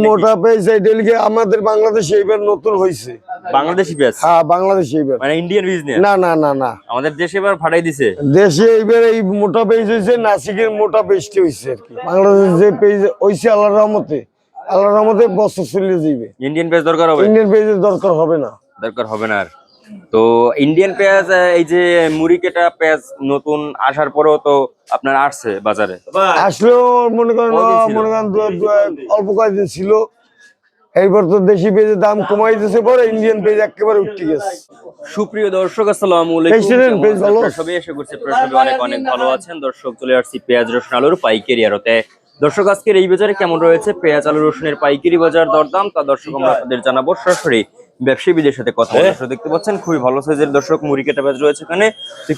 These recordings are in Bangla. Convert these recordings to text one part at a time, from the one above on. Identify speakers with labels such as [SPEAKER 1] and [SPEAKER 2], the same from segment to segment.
[SPEAKER 1] মোটা পেঁয়াজ এটা আমাদের বাংলাদেশে এবার নতুন হয়েছে।
[SPEAKER 2] বাংলাদেশি পেঁয়াজ?
[SPEAKER 1] হ্যাঁ, বাংলাদেশি এবার,
[SPEAKER 2] মানে ইন্ডিয়ান বীজ না?
[SPEAKER 1] না না না না,
[SPEAKER 2] আমাদের দেশে এবার ফাটাই দিছে।
[SPEAKER 1] দেশে এবার এই মোটা পেঁয়াজ হয়েছে, নাসিকের মোটা পেঁয়াজটি হয়েছে আর কি। বাংলাদেশে যে পেঁয়াজ হয়েছে আল্লাহর রহমতে, আল্লাহর রহমতে বছর চলে যাবে।
[SPEAKER 2] ইন্ডিয়ান পেঁয়াজ দরকার হবে?
[SPEAKER 1] ইন্ডিয়ান পেঁয়াজের দরকার হবে না,
[SPEAKER 2] দরকার হবে না আর। তো ইন্ডিয়ান পেঁয়াজ, এই যে মুড়ি কেটা পেঁয়াজ নতুন আসার পরেও তো আপনার আসছে বাজারে,
[SPEAKER 1] আসলেও মনে করেন অল্প কয়েকদিন ছিল। এইবার তো দেশি পেঁয়াজের দাম কমাই দিয়েছে, পরে ইন্ডিয়ান পেঁয়াজ একেবারে উঠে গেছে।
[SPEAKER 2] সুপ্রিয় দর্শক, আসসালামু আলাইকুম। সবাই আশা করছি সবাই অনেক অনেক ভালো আছেন। দর্শক, চলে আসছি পেঁয়াজ রসুন আলুর পাইকারি আড়তে। দর্শক, আজকের এই বাজারে কেমন রয়েছে পেঁয়াজ আলু রসুনের পাইকারি বাজার দরদাম, তা দর্শক আমরা আপনাদের জানাবো সরাসরি ব্যবসায়ীদের সাথে কথা বলে। দেখতে পাচ্ছেন খুবই ভালো সাইজের দর্শক মুড়ি কেটা পেঁয়াজ রয়েছে এখানে।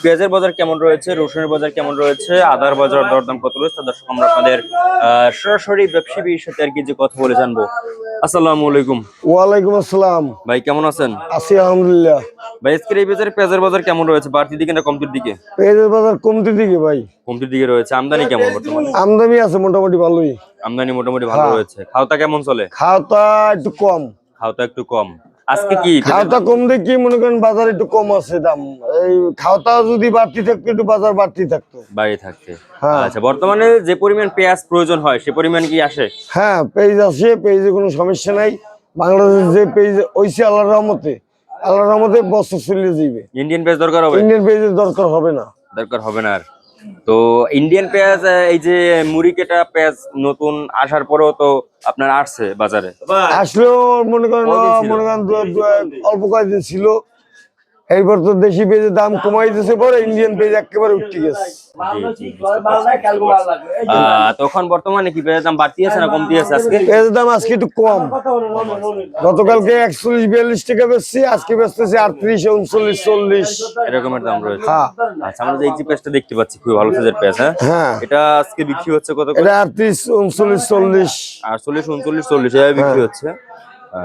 [SPEAKER 2] পেঁয়াজের বাজার কেমন রয়েছে, রসুনের বাজার কেমন রয়েছে, আদার বাজার দরদাম কত রয়েছে, দর্শক আমরা আপনাদের সরাসরি ব্যবসায়ীদের সাথে আর কি যে কথা বলে জানবো। আসসালামু আলাইকুম।
[SPEAKER 1] ওয়ালাইকুম আসসালাম।
[SPEAKER 2] ভাই কেমন আছেন?
[SPEAKER 1] আছি আলহামদুলিল্লাহ।
[SPEAKER 2] ভাই আজকের এই বাজারে পেঁয়াজের বাজার কেমন রয়েছে, বাড়তির দিকে না কমতির দিকে?
[SPEAKER 1] পেঁয়াজের বাজার কমতির দিকে ভাই।
[SPEAKER 2] কমতির দিকে রয়েছে। আমদানি কেমন বর্তমানে?
[SPEAKER 1] আমদানি আছে মোটামুটি ভালোই।
[SPEAKER 2] আমদানি মোটামুটি ভালো রয়েছে। খাওয়া কেমন চলে?
[SPEAKER 1] খাওয়া একটু কম।
[SPEAKER 2] খাওয়া একটু কম। আজকে কি
[SPEAKER 1] খাওয়া কম দেখি মনে করেন বাজার একটু কম আছে দাম। এই খাওয়া যদি বাড়তি থাকতো একটু বাজার বাড়তি থাকতো,
[SPEAKER 2] বাড়ি থাকতে। আচ্ছা, বর্তমানে যে পরিমাণ পেঁয়াজ প্রয়োজন হয় সে পরিমাণ কি আসে?
[SPEAKER 1] হ্যাঁ, পেঁয়াজ আসে, পেঁয়াজে কোনো সমস্যা নাই। বাংলাদেশ যে পেঁয়াজ হইছে আল্লাহর রহমতে, আল্লাহর রহমতে বছর চলে যাবে।
[SPEAKER 2] ইন্ডিয়ান পেঁয়াজ দরকার হবে?
[SPEAKER 1] ইন্ডিয়ান পেঁয়াজের দরকার হবে না,
[SPEAKER 2] দরকার হবে না আর। তো ইন্ডিয়ান পেঁয়াজ, এই যে মুড়ি কেটা পেঁয়াজ নতুন আসার পরেও তো আপনার আসছে বাজারে।
[SPEAKER 1] আসলেও মনে করেন অল্প কয়েকদিন ছিল। এইবার তো দেশি পেঁয়াজের দাম কমাই দিয়েছে, পরে ইন্ডিয়ান পেঁয়াজ একেবারে উঠে গেছে।
[SPEAKER 2] তখন বর্তমানে কি পেঁয়াজের দাম বাড়তি আছে না কমতি আছে? আজকে
[SPEAKER 1] পেঁয়াজের দাম আজকে একটু কম। গতকালকে 41-42 টাকা বেচছি, আজকে বেচতেছি 38, 39, 40
[SPEAKER 2] এরকমের দাম রয়েছে।
[SPEAKER 1] হ্যাঁ।
[SPEAKER 2] আচ্ছা, আমরা এই যে পেঁয়াজটা দেখতে পাচ্ছি খুবই ভালো সাইজের পেঁয়াজ।
[SPEAKER 1] হ্যাঁ,
[SPEAKER 2] এটা আজকে বিক্রি হচ্ছে কত করে?
[SPEAKER 1] এটা 38, 39, 40
[SPEAKER 2] আর 40, 39, 40 এভাবে বিক্রি হচ্ছে।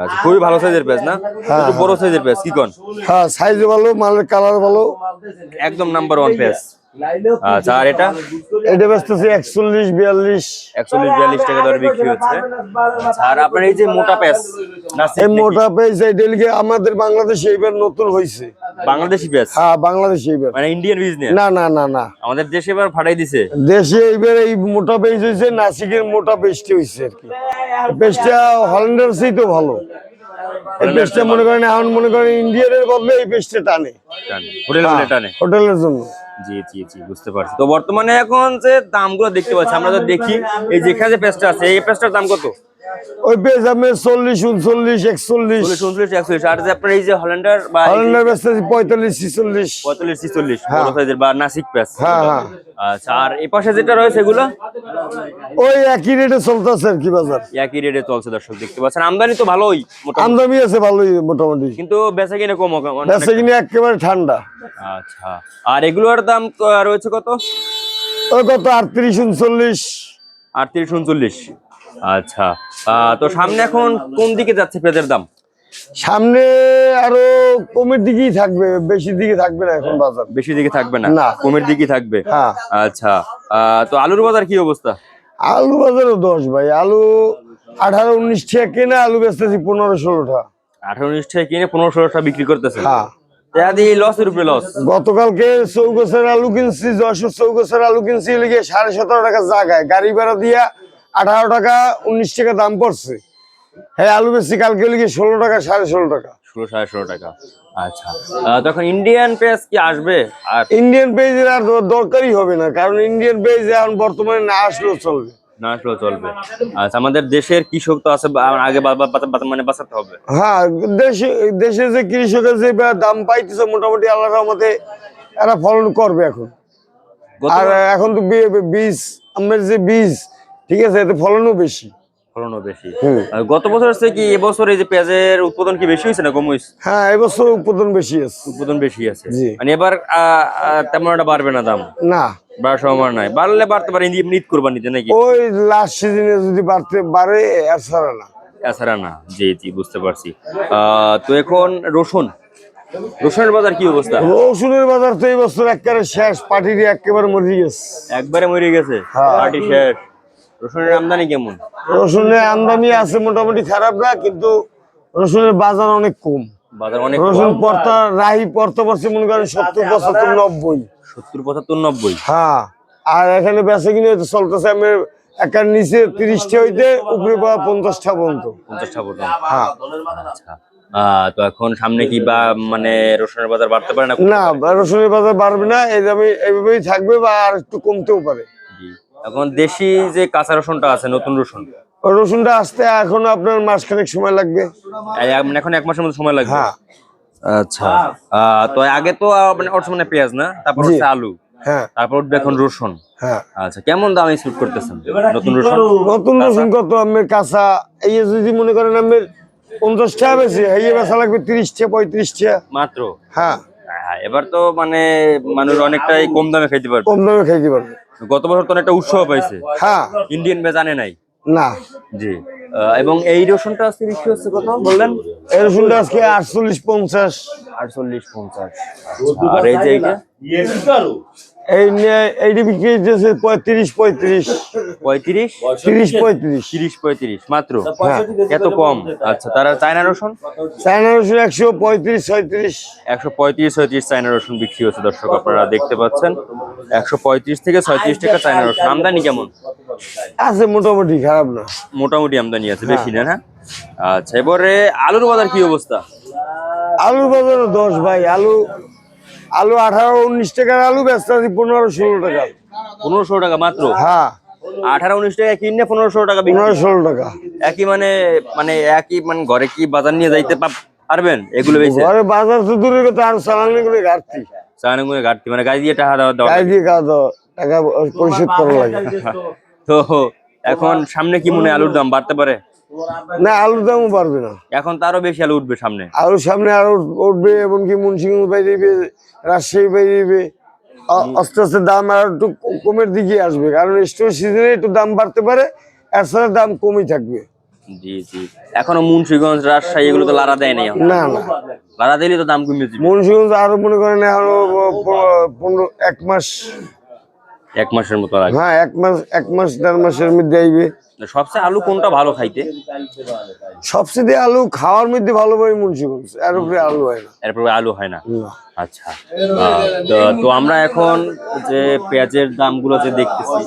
[SPEAKER 2] আচ্ছা, খুবই ভালো সাইজের পেঁয়াজ না? একটু বড় সাইজের পেঁয়াজ কি কোন?
[SPEAKER 1] হ্যাঁ, সাইজ ভালো, মালের কালার ভালো,
[SPEAKER 2] একদম নাম্বার 1 পেঁয়াজ। আচ্ছা, আর এটা
[SPEAKER 1] বেচতেছি 41, 42
[SPEAKER 2] টাকা দরে বিক্রি হচ্ছে। আর আপনার এই যে মোটা পেঁয়াজ,
[SPEAKER 1] এই মোটা পেঁয়াজ এটা আমাদের বাংলাদেশে এবার নতুন হয়েছে।
[SPEAKER 2] বাংলাদেশি পেঁয়াজ?
[SPEAKER 1] হ্যাঁ, বাংলাদেশি এবার,
[SPEAKER 2] মানে ইন্ডিয়ান বীজ
[SPEAKER 1] না না না না,
[SPEAKER 2] আমাদের দেশে এবার ফাটাই দিছে।
[SPEAKER 1] দেশে এবার এই মোটা পেঁয়াজ হয়েছে, নাসিকের মোটা পেঁয়াজটি হয়েছে আর কি। পেঁয়াজটা হল্যান্ডের চেয়ে তো ভালো। এই পেঁয়াজটা মনে করেন এখন মনে করেন ইন্ডিয়ানের বদলে এই পেঁয়াজটা টানে, হোটেলের জন্য।
[SPEAKER 2] জি জি জি, বুঝতে পারছি। তো বর্তমানে এখন যে দামগুলো দেখতে পাচ্ছি, আমরা তো দেখি এই যেখানে যে পেঁয়াজটা আছে, এই পেঁয়াজটার দাম কত?
[SPEAKER 1] ওই পেঁয়াজ আমি 40, 39, 41,
[SPEAKER 2] 41, আর যে আপনার এই যে হল্যান্ডার বা
[SPEAKER 1] হল্যান্ডার বেচতেছি 45, 46,
[SPEAKER 2] 45, 46 বড় সাইজের বা নাসিক পেঁয়াজ।
[SPEAKER 1] হ্যাঁ হ্যাঁ।
[SPEAKER 2] আচ্ছা, আর এই পাশে যেটা রয়েছে এগুলো
[SPEAKER 1] ওই একই রেটে চলতেছে আর কি বাজার,
[SPEAKER 2] একই রেটে চলছে। দর্শক দেখতে পাচ্ছেন আমদানি তো ভালোই,
[SPEAKER 1] আমদানি আছে ভালোই মোটামুটি,
[SPEAKER 2] কিন্তু বেচা কিনে কম,
[SPEAKER 1] বেচা কিনে একেবারে ঠান্ডা।
[SPEAKER 2] আচ্ছা, আর এগুলোর দাম রয়েছে কত?
[SPEAKER 1] ওই কত 38, 39,
[SPEAKER 2] 38, 39। আচ্ছা, তো সামনে এখন কোন দিকে যাচ্ছে পেঁয়াজের দাম?
[SPEAKER 1] সামনে আরো কমের দিকেই থাকবে, বেশি দিকে থাকবে না এখন বাজার।
[SPEAKER 2] বেশি দিকে থাকবে না,
[SPEAKER 1] না,
[SPEAKER 2] কমের দিকেই থাকবে।
[SPEAKER 1] হ্যাঁ।
[SPEAKER 2] আচ্ছা, তো আলুর বাজার কি অবস্থা?
[SPEAKER 1] আলু বাজারও 10 ভাই, আলু 18, 19 টাকা কেনা, আলু বেচতেছি 15, 16 টাকা।
[SPEAKER 2] 18, 19 টাকা কিনে 15, 16 টাকা বিক্রি করতেছে।
[SPEAKER 1] হ্যাঁ,
[SPEAKER 2] লসের উপরে লস।
[SPEAKER 1] গতকালকে চৌগাছার আলু কিনছি, 10 চৌগাছার আলু কিনছি 17.5 টাকা জায়গায়, গাড়ি ভাড়া দিয়া 18 টাকা 19 টাকা দাম পড়ছে। হ্যাঁ, আলু বেশি কালকে 16 টাকা, 16.5 টাকা,
[SPEAKER 2] 16 টাকা। আচ্ছা, তখন ইন্ডিয়ান পেঁয়াজ কি আসবে? আর
[SPEAKER 1] ইন্ডিয়ান পেঁয়াজের আর দরকারই হবে না, কারণ ইন্ডিয়ান পেঁয়াজ এখন বর্তমানে না আসলেও চলবে,
[SPEAKER 2] না আসলেও চলবে। আচ্ছা, আমাদের দেশের কৃষক তো আছে, আগে মানে বাঁচাতে হবে।
[SPEAKER 1] হ্যাঁ, দেশে যে কৃষকের যে দাম পাইতেছে মোটামুটি আল্লাহর রহমতে এরা ফলন করবে এখন। আর এখন তো বীজ, আমাদের যে বীজ ঠিক আছে, এতে ফলনও বেশি।
[SPEAKER 2] গত বছর হচ্ছে কি এবছর এই যে পেঁয়াজের উৎপাদন কি বেশি হয়েছে না কম হয়েছে?
[SPEAKER 1] হ্যাঁ, এবছর উৎপাদন বেশি আছে।
[SPEAKER 2] উৎপাদন বেশি আছে, মানে এবার তেমন একটা বাড়বে না দাম?
[SPEAKER 1] না,
[SPEAKER 2] বাড়ার সম্ভাবনা নাই। বাড়লে বাড়তে পারে ঈদ কুরবানিতে নাকি?
[SPEAKER 1] ওই লাস্ট সিজনে যদি বাড়ে, এছাড়া না।
[SPEAKER 2] এছাড়া না। জি জি, বুঝতে পারছি। তো এখন রসুনের বাজার কি অবস্থা?
[SPEAKER 1] রসুনের বাজার তো এই বছর একেবারে শেষ, পাটিরি একেবারে মরে গেছে,
[SPEAKER 2] একবারে মরে গেছে, পাটি শেষ। রসুনের আমদানি কেমন?
[SPEAKER 1] রসুনের আমদানি আছে মোটামুটি খারাপ না, কিন্তু রসুনের বাজার অনেক কম।
[SPEAKER 2] বাজার অনেক
[SPEAKER 1] রসুন পড়তা রাহি পড়তে পারছে মনে করেন 70, 75, 90।
[SPEAKER 2] 70, 75, 90।
[SPEAKER 1] হ্যাঁ, আর এখানে বেচা কিনে চলতেছে আমি একার নিচে 30টা হইতে উপরে পাওয়া 50টা পর্যন্ত।
[SPEAKER 2] 50টা পর্যন্ত।
[SPEAKER 1] হ্যাঁ।
[SPEAKER 2] আচ্ছা। তো এখন সামনে কি বা মানে রসুনের বাজার বাড়তে পারে না?
[SPEAKER 1] না, রসুনের বাজার বাড়বে না, এই দামে এইভাবেই থাকবে বা আর একটু কমতেও পারে।
[SPEAKER 2] জি। এখন দেশি যে কাঁচা রসুনটা আছে, নতুন রসুন,
[SPEAKER 1] ওই রসুনটা আসতে এখন আপনার মাসখানেক সময় লাগবে।
[SPEAKER 2] মানে এখন 1 মাসের মতো সময় লাগবে।
[SPEAKER 1] হ্যাঁ।
[SPEAKER 2] আচ্ছা। তো আগে তো মানে মানে পেঁয়াজ না, তারপর
[SPEAKER 1] জি।
[SPEAKER 2] হচ্ছে আলু,
[SPEAKER 1] হ্যাঁ।
[SPEAKER 2] তারপর উঠবে এখন রসুন।
[SPEAKER 1] হ্যাঁ।
[SPEAKER 2] আচ্ছা, কেমন দাম এক্সপেক্ট করতেছেন নতুন রসুন?
[SPEAKER 1] নতুন রসুন কত আমের কাঁচা, এই যে যদি মনে করেন আমের 50টা বেশি, এই বেচা লাগবে 30টা 35টা
[SPEAKER 2] মাত্র?
[SPEAKER 1] হ্যাঁ।
[SPEAKER 2] এবার তো মানে মানুষ অনেকটাই কম দামে খাইতে পারবে।
[SPEAKER 1] কম দামে খাইতে পারবে।
[SPEAKER 2] গত বছর তো একটা উৎসাহ পাইছে।
[SPEAKER 1] হ্যাঁ।
[SPEAKER 2] ইন্ডিয়ান পেঁয়াজ আনে নাই।
[SPEAKER 1] না।
[SPEAKER 2] জি। এবং এই রসুনটা আজকে বিক্রি হচ্ছে কত বললেন?
[SPEAKER 1] এই রসুনটা আজকে 48, 50।
[SPEAKER 2] 48, 50। আর এই যে এইটা
[SPEAKER 1] এইটা বিক্রি হচ্ছে 35, 35।
[SPEAKER 2] 35,
[SPEAKER 1] 30, 35।
[SPEAKER 2] 30, 35 মাত্র?
[SPEAKER 1] হ্যাঁ।
[SPEAKER 2] এত কম? আচ্ছা, তারা চায়না রসুন?
[SPEAKER 1] চায়না রসুন 135, 36।
[SPEAKER 2] 135, 36 চায়না রসুন বিক্রি হচ্ছে দর্শক, আপনারা দেখতে পাচ্ছেন। 135 থেকে 36 টাকা চায়না রসুন। আমদানি কেমন
[SPEAKER 1] আছে? মোটামুটি খারাপ না।
[SPEAKER 2] মোটামুটি আমদানি আছে, বেশি না। হ্যাঁ। আচ্ছা, এবারে আলুর বাজার কি অবস্থা?
[SPEAKER 1] আলুর বাজার 10 ভাই। আলু 18, 19 টাকার আলু বেচতে আছি 15, 16 টাকা।
[SPEAKER 2] 1500 টাকা মাত্র?
[SPEAKER 1] হ্যাঁ।
[SPEAKER 2] 18, 19 টাকা কিনে 1500 টাকা বিক্রি।
[SPEAKER 1] 15, 16 টাকা।
[SPEAKER 2] একই মানে একই মানে ঘরে কি বাজার নিয়ে যাইতে পারবেন এগুলো বেশি?
[SPEAKER 1] ঘরে বাজার তো দূরের কথা, আর চালানি করে ঘাটতি।
[SPEAKER 2] চায়নাগুলো ঘাটতি, মানে গাড়ি দিয়ে টাকা দেওয়া
[SPEAKER 1] গাড়ি দিয়ে টাকা পরিশোধ করা লাগে।
[SPEAKER 2] তো এখন সামনে কি মনে হয় আলুর দাম বাড়তে পারে?
[SPEAKER 1] না, আলুর দামও বাড়বে না।
[SPEAKER 2] এখন তো আরো বেশি আলু উঠবে সামনে।
[SPEAKER 1] আলুর সামনে আরো উঠবে, এমনকি মুন্সিগঞ্জ বাইরে যাবে, রাজশাহী বাইরে যাবে। আস্তে আস্তে দাম আর একটু কমের দিকে আসবে, কারণ স্টোর সিজনে একটু দাম বাড়তে পারে, এছাড়া দাম কমই থাকবে।
[SPEAKER 2] জি জি। এখনো মুন্সিগঞ্জ, রাজশাহী এগুলো তো লারা দেয় নাই।
[SPEAKER 1] না না,
[SPEAKER 2] লারা দিলে তো দাম কমে যাবে।
[SPEAKER 1] মুন্সিগঞ্জ আরো মনে করেন এখনো 1 মাস,
[SPEAKER 2] 1 মাসের মতো লাগে।
[SPEAKER 1] হ্যাঁ 1 মাস, 1 মাস 1.5 মাসের মধ্যে আইবে।
[SPEAKER 2] সবচেয়ে আলু কোনটা ভালো খাইতে?
[SPEAKER 1] সবচেয়ে আলু খাওয়ার মধ্যে ভালো পাই মুন্সিগঞ্জ, এর উপরে আলু হয় না।
[SPEAKER 2] এরপরে আলু হয় না?
[SPEAKER 1] না।
[SPEAKER 2] আচ্ছা। তো আমরা এখন যে পেঁয়াজের দামগুলো যে দেখতেছি,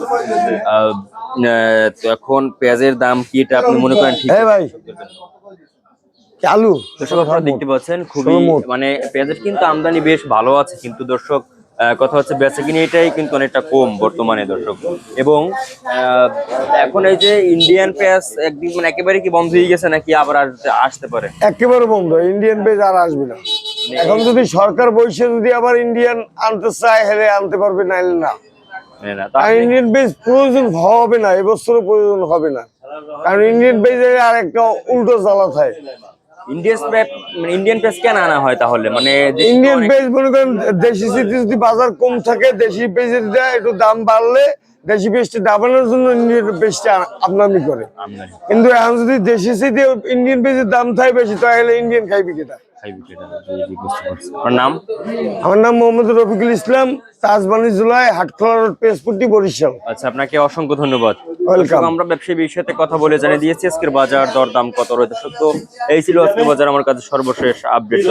[SPEAKER 2] তো এখন পেঁয়াজের দাম কি এটা আপনি মনে করেন ঠিক?
[SPEAKER 1] এই ভাই, আলু
[SPEAKER 2] দর্শক আপনারা দেখতে পাচ্ছেন খুবই মানে পেঁয়াজের কিন্তু আমদানি বেশ ভালো আছে, কিন্তু দর্শক কথা হচ্ছে বেচা কিনে এটাই কিন্তু অনেকটা কম বর্তমানে দর্শক। এবং এখন এই যে ইন্ডিয়ান পেঁয়াজ একদিন মানে একেবারে কি বন্ধ হয়ে গেছে নাকি আবার আসতে পারে?
[SPEAKER 1] একেবারে বন্ধ, ইন্ডিয়ান পেঁয়াজ আর আসবে না। এখন যদি সরকার বসে যদি আবার ইন্ডিয়ান আনতে চায়, হেলে আনতে পারবে, নাইলে না। আর ইন্ডিয়ান পেঁয়াজ প্রয়োজন হবে না, এবছরও প্রয়োজন হবে না, কারণ ইন্ডিয়ান পেঁয়াজের আর একটা উল্টো জ্বালা থাকে।
[SPEAKER 2] ইন্ডিয়ান পেঁয়াজ কেন আনা হয় তাহলে? মানে
[SPEAKER 1] ইন্ডিয়ান পেঁয়াজ মনে করেন দেশি সিটি যদি বাজার কম থাকে, দেশি পেঁয়াজের একটু দাম বাড়লে দেশি পেঁয়াজটা দাবানোর জন্য ইন্ডিয়ান পেঁয়াজটা আমদানি করে। কিন্তু এখন যদি দেশি সিটি ইন্ডিয়ান পেঁয়াজের দাম থাকে বেশি, তাহলে ইন্ডিয়ান খাইবি কেটা?
[SPEAKER 2] নাম?
[SPEAKER 1] আমার নাম মোহাম্মদ রফিকুল ইসলাম, তাজ বাণিজ্যালয়, হাটখোলা রোড, পেজপুটি, বরিশাল।
[SPEAKER 2] আচ্ছা, আপনাকে অসংখ্য ধন্যবাদ।
[SPEAKER 1] ওয়েলকাম।
[SPEAKER 2] আমরা ব্যবসায়ীর সাথে কথা বলে জানিয়ে দিয়েছি আজকের বাজার দর দাম কত রয়েছে। সত্য এই ছিল আজকের বাজার আমার কাছে সর্বশেষ আপডেট।